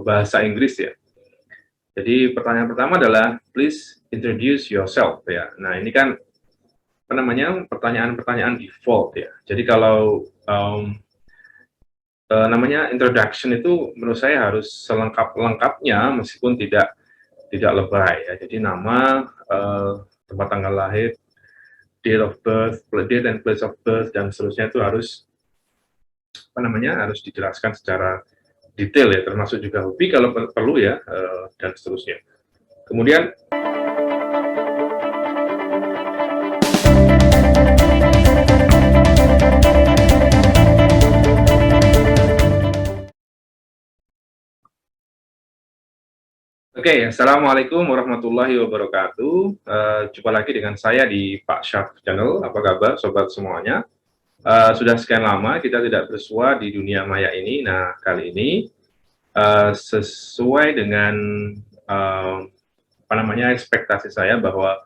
bahasa Inggris ya. Jadi pertanyaan pertama adalah please introduce yourself ya. Nah ini kan apa namanya pertanyaan-pertanyaan default ya. Jadi kalau namanya introduction itu menurut saya harus selengkap-lengkapnya meskipun tidak lebay ya. Jadi nama, tempat tanggal lahir, date of birth, date and place of birth dan seterusnya itu harus apa namanya harus dijelaskan secara detail ya, termasuk juga hobi kalau perlu ya, dan seterusnya. Kemudian Oke, Assalamualaikum warahmatullahi wabarakatuh. Jumpa lagi dengan saya di Pak Syaf Channel. Apa kabar sobat semuanya? Sudah sekian lama kita tidak bersua di dunia maya ini. Nah, kali ini sesuai dengan apa namanya ekspektasi saya bahwa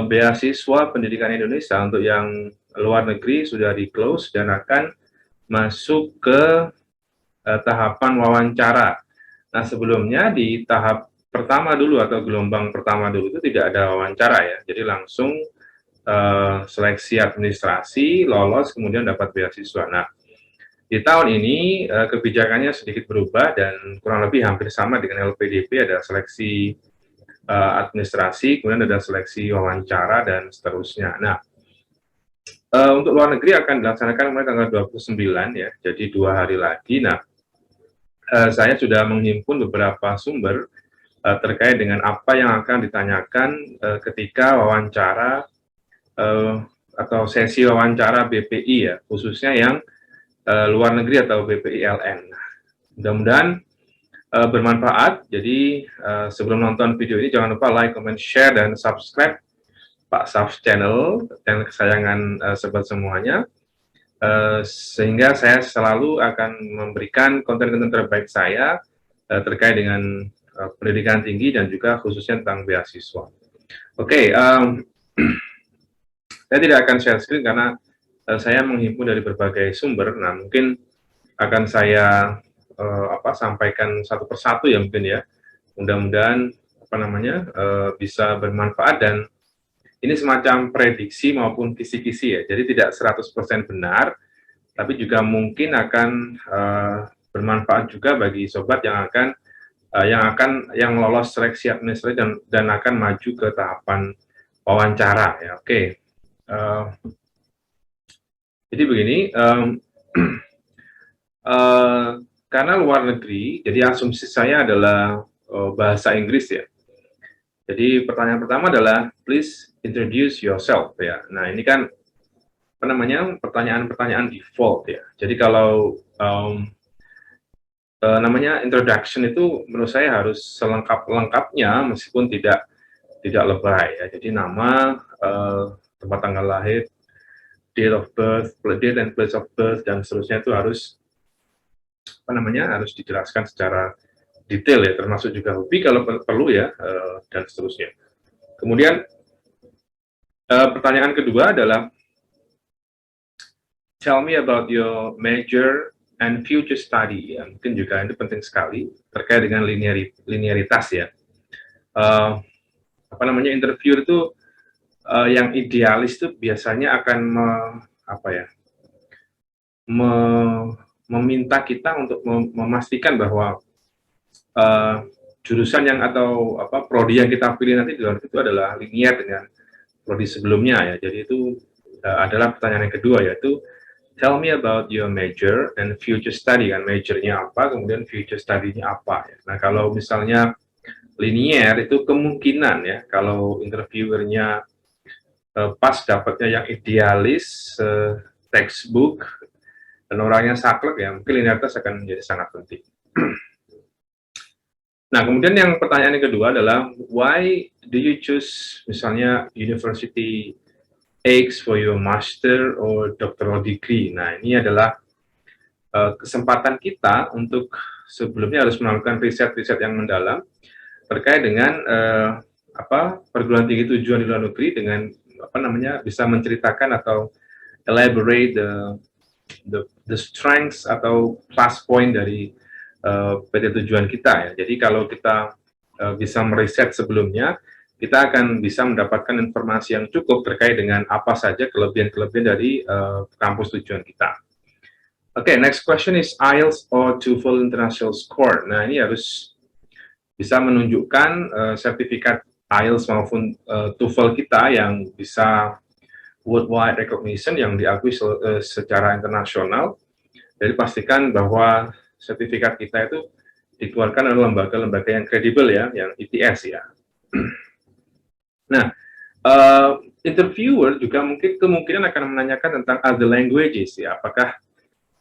beasiswa pendidikan Indonesia untuk yang luar negeri sudah di-close dan akan masuk ke tahapan wawancara. Nah, sebelumnya di tahap pertama dulu atau gelombang pertama dulu itu tidak ada wawancara ya, jadi langsung seleksi administrasi, lolos, kemudian dapat beasiswa. Nah, di tahun ini kebijakannya sedikit berubah dan kurang lebih hampir sama dengan LPDP, ada seleksi administrasi, kemudian ada seleksi wawancara, dan seterusnya. Nah, untuk luar negeri akan dilaksanakan mulai tanggal 29 ya, jadi 2 hari lagi. Nah, saya sudah menghimpun beberapa sumber terkait dengan apa yang akan ditanyakan ketika wawancara atau sesi wawancara BPI ya, khususnya yang luar negeri atau BPI LN. Nah, mudah-mudahan bermanfaat. Jadi sebelum nonton video ini jangan lupa like, comment, share, dan subscribe Pak Syaf Channel, channel kesayangan sobat semuanya. Sehingga saya selalu akan memberikan konten-konten terbaik saya terkait dengan pendidikan tinggi dan juga khususnya tentang beasiswa. Oke, saya tidak akan share screen karena saya menghimpun dari berbagai sumber. Nah, mungkin akan saya sampaikan satu persatu ya mungkin ya. Mudah-mudahan apa namanya bisa bermanfaat, dan ini semacam prediksi maupun kisi-kisi ya, jadi tidak 100% benar, tapi juga mungkin akan bermanfaat juga bagi sobat yang lolos seleksi administrasi dan akan maju ke tahapan wawancara ya. Oke. Jadi begini, karena luar negeri, jadi asumsi saya adalah bahasa Inggris ya. Jadi pertanyaan pertama adalah please introduce yourself ya. Nah, ini kan apa namanya pertanyaan-pertanyaan default ya. Jadi kalau namanya introduction itu menurut saya harus selengkap-lengkapnya meskipun tidak lebay ya. Jadi nama, tempat tanggal lahir, date of birth, date and place of birth, dan seterusnya itu harus apa namanya harus dijelaskan secara detail ya, termasuk juga hobi kalau perlu ya, dan seterusnya. Kemudian pertanyaan kedua adalah tell me about your major and future study ya. Mungkin juga ini penting sekali terkait dengan linearitas ya. Apa namanya interviewer itu yang idealis itu biasanya akan meminta kita untuk memastikan bahwa jurusan yang atau prodi yang kita pilih nanti di luar itu adalah linear dengan prodi sebelumnya ya. Jadi itu adalah pertanyaan yang kedua, yaitu tell me about your major and future study, kan majornya apa, kemudian future study-nya apa ya. Nah, kalau misalnya linear itu kemungkinan ya, kalau interviewernya pas dapatnya yang idealis, textbook, dan orangnya saklek ya, mungkin linearitas akan menjadi sangat penting. Nah, kemudian yang pertanyaan yang kedua adalah why do you choose misalnya University X for your master or doctoral degree. Nah, ini adalah kesempatan kita untuk sebelumnya harus melakukan riset-riset yang mendalam terkait dengan perguruan tinggi tujuan di luar negeri, dengan bisa menceritakan atau elaborate the strengths atau plus point dari PT tujuan kita ya. Jadi kalau kita bisa meriset sebelumnya, kita akan bisa mendapatkan informasi yang cukup terkait dengan apa saja kelebihan-kelebihan dari kampus tujuan kita. Oke, next question is IELTS or TOEFL International Score. Nah, ini harus bisa menunjukkan sertifikat IELTS maupun TOEFL kita yang bisa worldwide recognition, yang diakui secara internasional. Jadi pastikan bahwa sertifikat kita itu dikeluarkan oleh lembaga-lembaga yang kredibel ya, yang ITS ya. Nah, interviewer juga mungkin kemungkinan akan menanyakan tentang other languages ya, apakah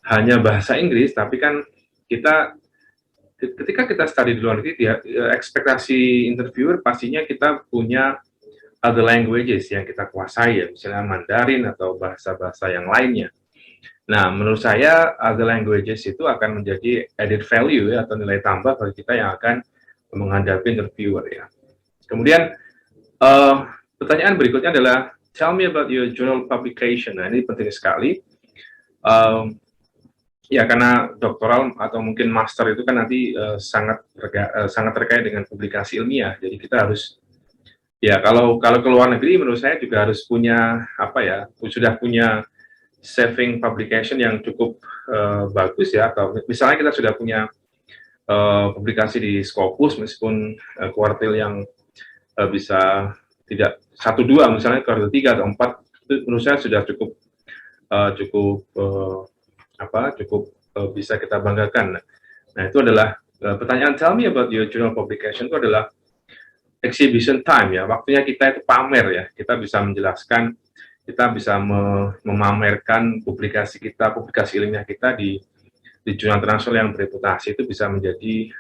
hanya bahasa Inggris, tapi kan kita ketika kita study di luar negeri, ya, ekspektasi interviewer pastinya kita punya other languages yang kita kuasai ya, misalnya Mandarin atau bahasa-bahasa yang lainnya. Nah, menurut saya other languages itu akan menjadi added value ya, atau nilai tambah bagi kita yang akan menghadapi interviewer ya. Kemudian pertanyaan berikutnya adalah tell me about your journal publication. Nah, ini penting sekali. Ya, karena doktoral atau mungkin master itu kan nanti sangat terkait dengan publikasi ilmiah. Jadi kita harus, ya kalau ke luar negeri menurut saya juga harus punya apa ya, sudah punya saving publication yang cukup bagus ya. Atau misalnya kita sudah punya publikasi di Scopus meskipun kuartil yang bisa tidak 1-2, misalnya kuartil 3 atau 4, itu menurut saya sudah cukup bisa kita banggakan. Nah, itu adalah pertanyaan tell me about your journal publication itu adalah exhibition time ya, waktunya kita itu pamer ya, kita bisa menjelaskan, kita bisa memamerkan publikasi ilmiah kita di jurnal internasional yang bereputasi. Itu bisa menjadi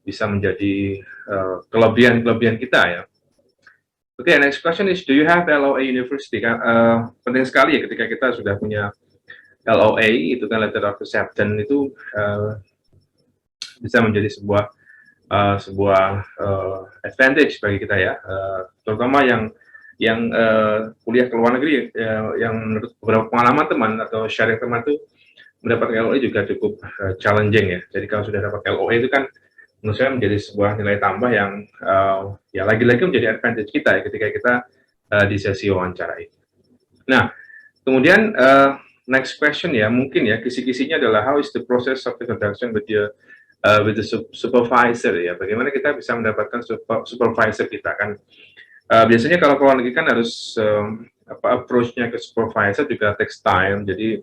bisa menjadi kelebihan kita ya. Oke, next question is, do you have LOA University? Penting sekali ya ketika kita sudah punya LOA, itu kan letter of acceptance, itu bisa menjadi sebuah advantage bagi kita ya, terutama yang kuliah ke luar negeri, yang menurut beberapa pengalaman teman atau sharing teman itu mendapat LOA juga cukup challenging ya. Jadi kalau sudah dapat LOA itu kan menurut saya menjadi sebuah nilai tambah yang ya lagi-lagi menjadi advantage kita ya ketika kita di sesi wawancara ini. Nah, kemudian next question ya, mungkin ya kisi-kisinya adalah how is the process of introduction with the supervisor ya, bagaimana kita bisa mendapatkan supervisor kita kan. Biasanya kalau ke luar negeri kan harus approach-nya ke supervisor juga takes time. Jadi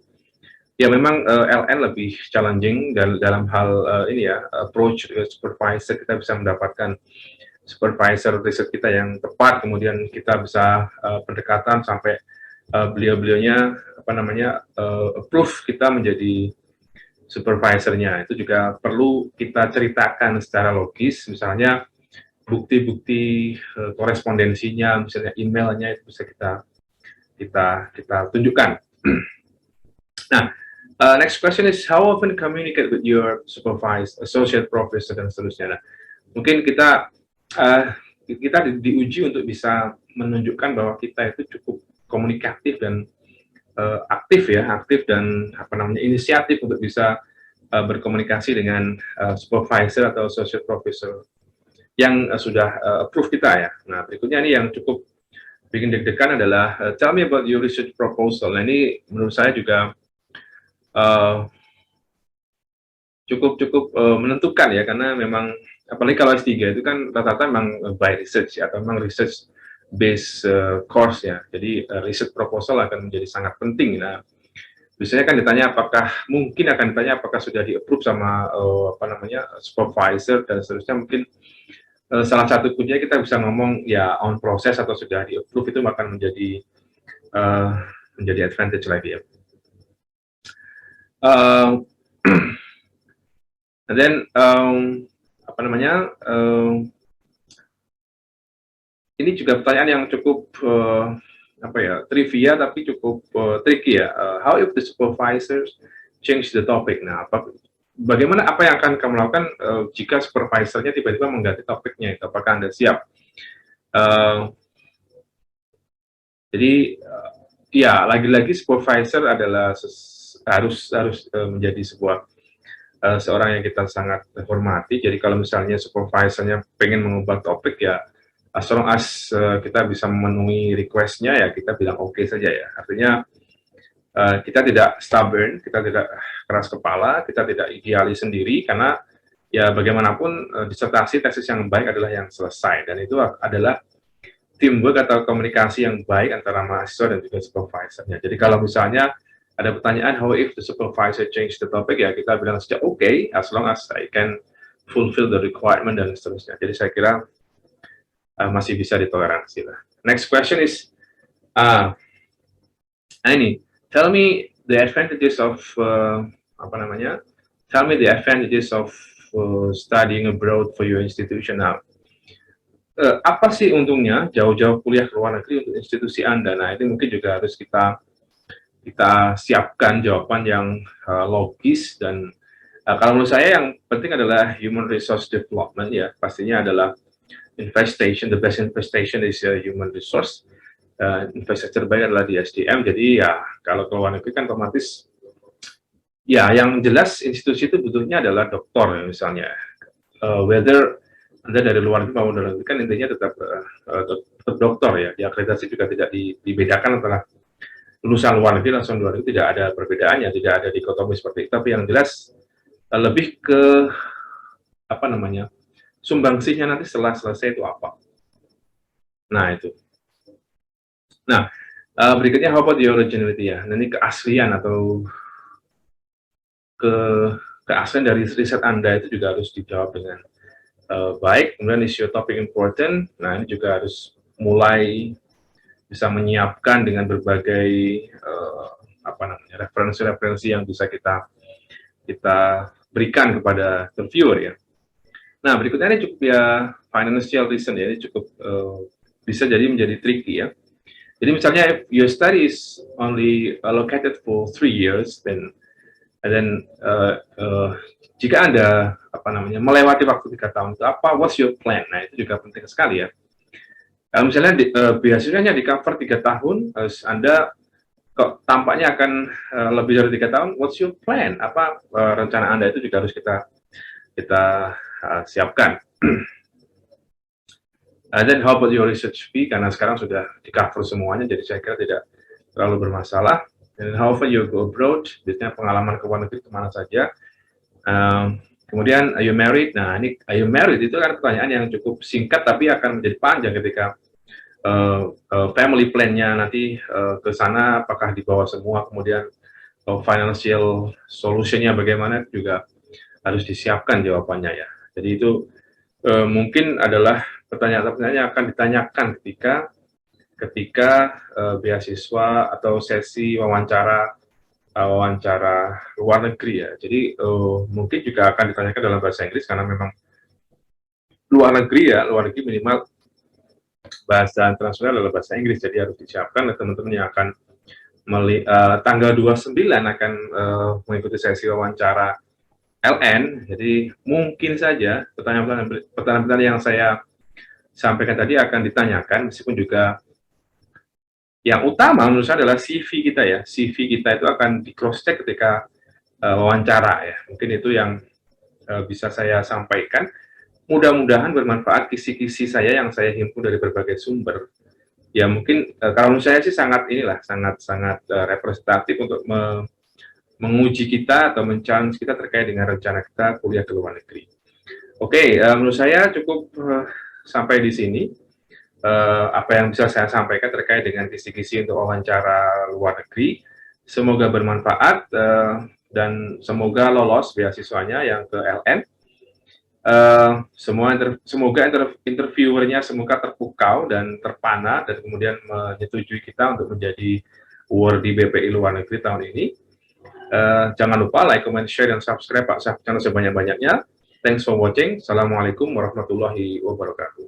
ya memang LN lebih challenging dalam hal ini ya, approach ke supervisor. Kita bisa mendapatkan supervisor riset kita yang tepat, kemudian kita bisa pendekatan sampai beliau-beliaunya approve kita menjadi supervisornya. Itu juga perlu kita ceritakan secara logis, misalnya bukti-bukti korespondensinya, misalnya emailnya itu bisa kita tunjukkan. Nah, next question is how often communicate with your supervisor, associate professor dan seterusnya. Nah, mungkin kita diuji untuk bisa menunjukkan bahwa kita itu cukup komunikatif dan aktif dan inisiatif untuk bisa berkomunikasi dengan supervisor atau associate professor yang sudah approve kita ya. Nah, berikutnya ini yang cukup bikin deg-degan adalah tell me about your research proposal. Nah, ini menurut saya juga cukup menentukan ya, karena memang apalagi kalau S3 itu kan rata-rata memang by research ya, atau memang research based course ya. Jadi research proposal akan menjadi sangat penting. Nah, biasanya kan akan ditanya apakah sudah di-approve sama supervisor dan seterusnya. Mungkin salah satu kuncinya kita bisa ngomong ya on process atau sudah di-approve, itu akan menjadi advantage lagi ya. And then ini juga pertanyaan yang cukup trivia tapi cukup tricky ya. How if the supervisors change the topic? Nah, bagaimana apa yang akan kamu lakukan jika supervisornya tiba-tiba mengganti topiknya? Apakah Anda siap? Jadi ya lagi-lagi supervisor adalah harus menjadi sebuah seorang yang kita sangat hormati. Jadi kalau misalnya supervisornya pengen mengubah topik ya, as long as kita bisa memenuhi request-nya ya kita bilang oke saja ya. Artinya kita tidak stubborn, kita tidak keras kepala, kita tidak idealis sendiri karena ya bagaimanapun disertasi tesis yang baik adalah yang selesai dan itu adalah teamwork atau komunikasi yang baik antara mahasiswa dan juga supervisornya. Jadi kalau misalnya ada pertanyaan how if the supervisor change the topic ya kita bilang saja oke, as long as I can fulfill the requirement dan seterusnya. Jadi saya kira masih bisa ditoleransi lah. Next question is ini, tell me the advantages of tell me the advantages of studying abroad for your institution now. Apa sih untungnya jauh-jauh kuliah ke luar negeri untuk institusi Anda? Nah, ini mungkin juga harus kita siapkan jawaban yang logis dan kalau menurut saya yang penting adalah human resource development ya, pastinya adalah investation, the best investation is human resource. Investasi terbaik adalah di SDM, jadi ya kalau ke luar negeri kan otomatis ya yang jelas institusi itu butuhnya adalah doktor ya, misalnya whether Anda dari luar negeri maupun dalam negeri kan intinya tetap dokter ya, di akreditasi juga tidak dibedakan antara lulusan luar negeri langsung luar negeri, tidak ada perbedaannya, tidak ada dikotomi seperti itu, tapi yang jelas lebih ke sumbangsihnya nanti setelah selesai itu apa. Nah itu. Nah, berikutnya how about the originality ya. Nah, ini keaslian atau keaslian dari riset Anda itu juga harus dijawab dengan baik. Kemudian is your topic important. Nah, ini juga harus mulai bisa menyiapkan dengan berbagai referensi-referensi yang bisa kita berikan kepada reviewer ya. Nah, berikutnya ini cukup ya financial reason ya, ini cukup bisa menjadi tricky ya. Jadi misalnya if your study is only allocated for 3 years, then jika Anda melewati waktu 3 tahun itu apa, what's your plan? Nah, itu juga penting sekali ya. Misalnya biasanya di cover 3 tahun, Anda kok tampaknya akan lebih dari 3 tahun, what's your plan? Apa rencana Anda itu juga harus kita siapkan. Dan how about your research fee, karena sekarang sudah di cover semuanya, jadi saya kira tidak terlalu bermasalah. Dan how far you go abroad, biasanya pengalaman ke luar negeri kemana saja. Kemudian are you married? Nah, ini are you married itu kan pertanyaan yang cukup singkat tapi akan menjadi panjang ketika family plan-nya nanti ke sana apakah dibawa semua, kemudian financial solution-nya bagaimana juga harus disiapkan jawabannya ya. Jadi itu mungkin adalah pertanyaan-pertanyaan yang akan ditanyakan ketika beasiswa atau sesi wawancara luar negeri ya. Jadi mungkin juga akan ditanyakan dalam bahasa Inggris karena memang luar negeri minimal bahasa internasional adalah bahasa Inggris, jadi harus disiapkan oleh teman-teman yang akan tanggal 29 akan mengikuti sesi wawancara LN. Jadi mungkin saja pertanyaan-pertanyaan yang saya sampaikan tadi akan ditanyakan, meskipun juga yang utama menurut saya adalah CV kita ya. CV kita itu akan di cross check ketika wawancara ya. Mungkin itu yang bisa saya sampaikan. Mudah-mudahan bermanfaat kisi-kisi saya yang saya himpun dari berbagai sumber. Ya mungkin kalau menurut saya sih sangat representatif untuk menguji kita atau men-challenge kita terkait dengan rencana kita kuliah ke luar negeri. Oke, menurut saya cukup sampai di sini. Apa yang bisa saya sampaikan terkait dengan kisi-kisi untuk wawancara luar negeri. Semoga bermanfaat dan semoga lolos beasiswanya yang ke LN. Semoga interviewernya semoga terpukau dan terpana dan kemudian menyetujui kita untuk menjadi awardee BPI luar negeri tahun ini. Jangan lupa like, comment, share, dan subscribe Pak channel sebanyak-banyaknya. Thanks for watching. Assalamualaikum warahmatullahi wabarakatuh.